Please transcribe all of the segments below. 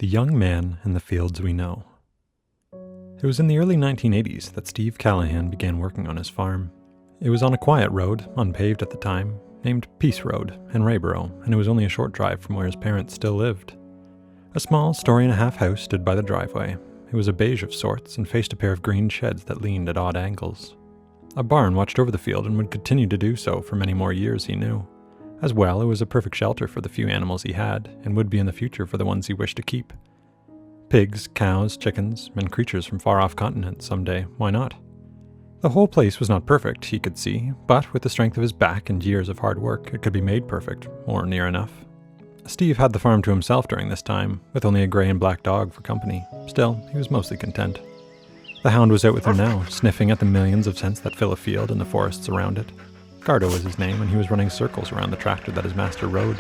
The Young Man in the Fields We Know. It was in the early 1980s that Steve Callahan began working on his farm. It was on a quiet road, unpaved at the time, named Peace Road in Rayboro, and it was only a short drive from where his parents still lived. A small story-and-a-half house stood by the driveway. It was a beige of sorts and faced a pair of green sheds that leaned at odd angles. A barn watched over the field and would continue to do so for many more years, he knew. As well, it was a perfect shelter for the few animals he had, and would be in the future for the ones he wished to keep. Pigs, cows, chickens, and creatures from far-off continents someday, why not? The whole place was not perfect, he could see, but with the strength of his back and years of hard work, it could be made perfect, or near enough. Steve had the farm to himself during this time, with only a grey and black dog for company. Still, he was mostly content. The hound was out with him now, sniffing at the millions of scents that fill a field and the forests around it. Gardo was his name, and he was running circles around the tractor that his master rode.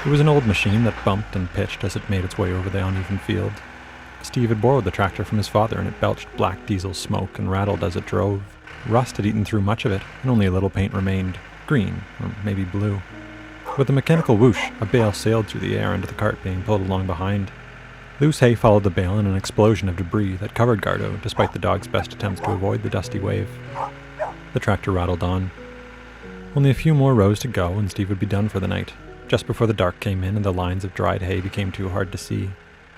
It was an old machine that bumped and pitched as it made its way over the uneven field. Steve had borrowed the tractor from his father, and it belched black diesel smoke and rattled as it drove. Rust had eaten through much of it, and only a little paint remained, green, or maybe blue. With a mechanical whoosh, a bale sailed through the air into the cart being pulled along behind. Loose hay followed the bale in an explosion of debris that covered Gardo, despite the dog's best attempts to avoid the dusty wave. The tractor rattled on. Only a few more rows to go, and Steve would be done for the night. Just before the dark came in and the lines of dried hay became too hard to see.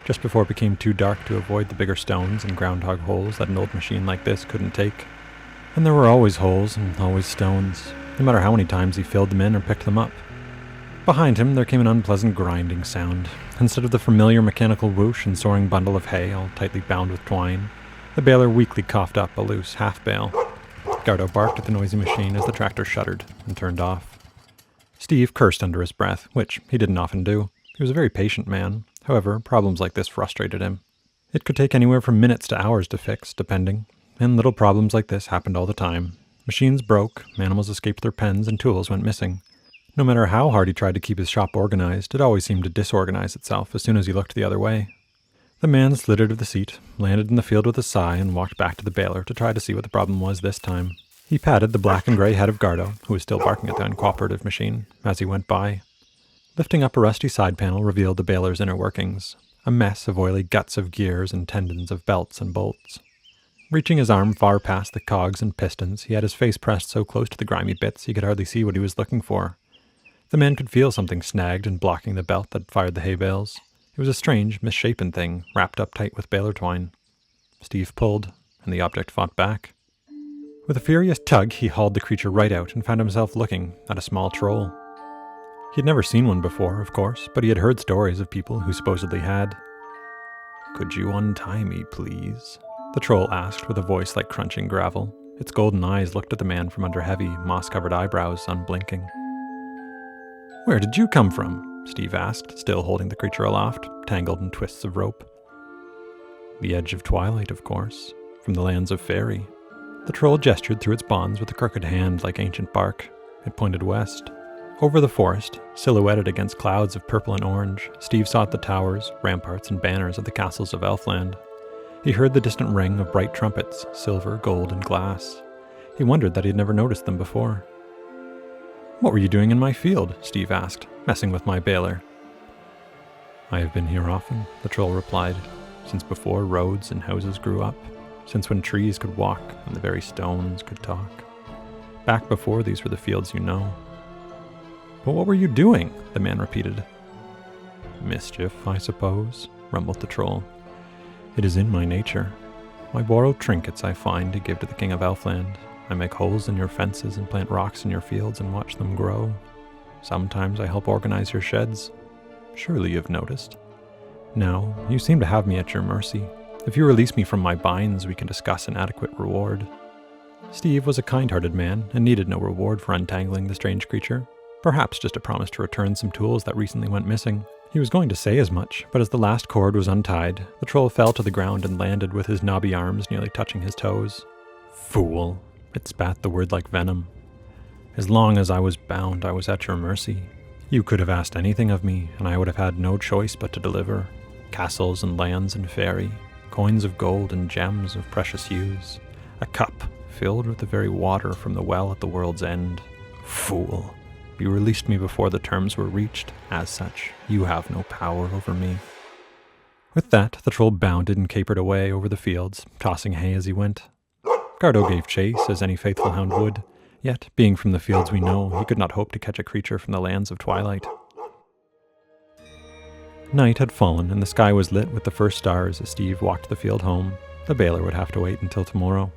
Just before it became too dark to avoid the bigger stones and groundhog holes that an old machine like this couldn't take. And there were always holes and always stones, no matter how many times he filled them in or picked them up. Behind him, there came an unpleasant grinding sound. Instead of the familiar mechanical whoosh and soaring bundle of hay, all tightly bound with twine, the baler weakly coughed up a loose half-bale. Gardo barked at the noisy machine as the tractor shuddered and turned off. Steve cursed under his breath, which he didn't often do. He was a very patient man. However, problems like this frustrated him. It could take anywhere from minutes to hours to fix, depending, and little problems like this happened all the time. Machines broke, animals escaped their pens, and tools went missing. No matter how hard he tried to keep his shop organized, it always seemed to disorganize itself as soon as he looked the other way. The man slid out of the seat, landed in the field with a sigh, and walked back to the baler to try to see what the problem was this time. He patted the black and grey head of Gardo, who was still barking at the uncooperative machine, as he went by. Lifting up a rusty side panel revealed the baler's inner workings, a mess of oily guts of gears and tendons of belts and bolts. Reaching his arm far past the cogs and pistons, he had his face pressed so close to the grimy bits he could hardly see what he was looking for. The man could feel something snagged and blocking the belt that fired the hay bales. It was a strange, misshapen thing, wrapped up tight with baler twine. Steve pulled, and the object fought back. With a furious tug, he hauled the creature right out and found himself looking at a small troll. He had never seen one before, of course, but he had heard stories of people who supposedly had. "Could you untie me, please?" the troll asked with a voice like crunching gravel. Its golden eyes looked at the man from under heavy, moss-covered eyebrows, unblinking. "Where did you come from?" Steve asked, still holding the creature aloft, tangled in twists of rope. "The edge of twilight, of course, from the lands of Fairy." The troll gestured through its bonds with a crooked hand like ancient bark. It pointed west. Over the forest, silhouetted against clouds of purple and orange, Steve saw the towers, ramparts, and banners of the castles of Elfland. He heard the distant ring of bright trumpets, silver, gold, and glass. He wondered that he had never noticed them before. "What were you doing in my field?" Steve asked, "messing with my baler." "I have been here often," the troll replied, "since before roads and houses grew up, since when trees could walk and the very stones could talk. Back before these were the fields you know." "But what were you doing?" the man repeated. "Mischief, I suppose," rumbled the troll. "It is in my nature. I borrow trinkets I find to give to the king of Elfland. I make holes in your fences and plant rocks in your fields and watch them grow. Sometimes I help organize your sheds. Surely you've noticed. Now, you seem to have me at your mercy. If you release me from my binds, we can discuss an adequate reward." Steve was a kind-hearted man and needed no reward for untangling the strange creature. Perhaps just a promise to return some tools that recently went missing. He was going to say as much, but as the last cord was untied, the troll fell to the ground and landed with his knobby arms nearly touching his toes. "Fool!" It spat the word like venom. "As long as I was bound, I was at your mercy. You could have asked anything of me, and I would have had no choice but to deliver. Castles and lands and fairy, coins of gold and gems of precious hues, a cup filled with the very water from the well at the world's end. Fool! You released me before the terms were reached. As such, you have no power over me." With that, the troll bounded and capered away over the fields, tossing hay as he went. Gardo gave chase, as any faithful hound would, yet, being from the fields we know, he could not hope to catch a creature from the lands of twilight. Night had fallen, and the sky was lit with the first stars as Steve walked the field home. The bailior would have to wait until tomorrow.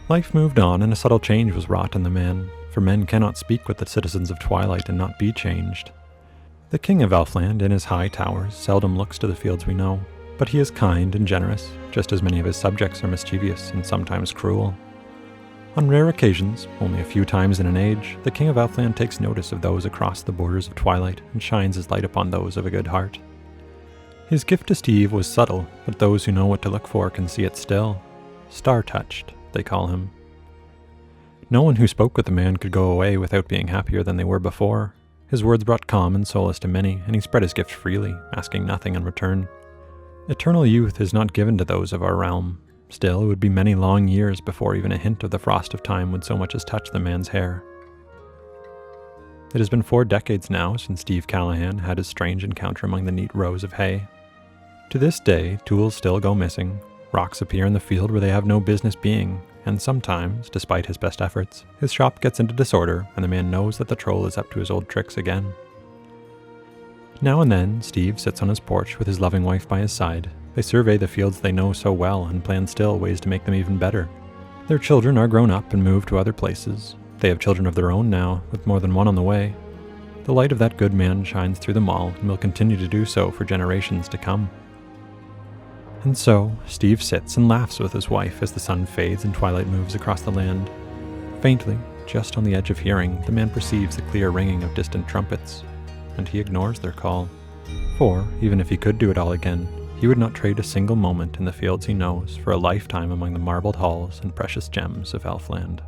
Life moved on, and a subtle change was wrought in the man, for men cannot speak with the citizens of twilight and not be changed. The king of Elfland, in his high towers, seldom looks to the fields we know, but he is kind and generous, just as many of his subjects are mischievous and sometimes cruel. On rare occasions, only a few times in an age, the king of Elfland takes notice of those across the borders of twilight and shines his light upon those of a good heart. His gift to Steve was subtle, but those who know what to look for can see it still. Star-touched, they call him. No one who spoke with the man could go away without being happier than they were before. His words brought calm and solace to many, and he spread his gift freely, asking nothing in return. Eternal youth is not given to those of our realm. Still, it would be many long years before even a hint of the frost of time would so much as touch the man's hair. It has been 4 decades now since Steve Callahan had his strange encounter among the neat rows of hay. To this day, tools still go missing, rocks appear in the field where they have no business being, and sometimes, despite his best efforts, his shop gets into disorder and the man knows that the troll is up to his old tricks again. Now and then, Steve sits on his porch with his loving wife by his side. They survey the fields they know so well and plan still ways to make them even better. Their children are grown up and moved to other places. They have children of their own now, with more than one on the way. The light of that good man shines through them all and will continue to do so for generations to come. And so, Steve sits and laughs with his wife as the sun fades and twilight moves across the land. Faintly, just on the edge of hearing, the man perceives the clear ringing of distant trumpets, and he ignores their call. For, even if he could do it all again, he would not trade a single moment in the fields he knows for a lifetime among the marbled halls and precious gems of Elfland.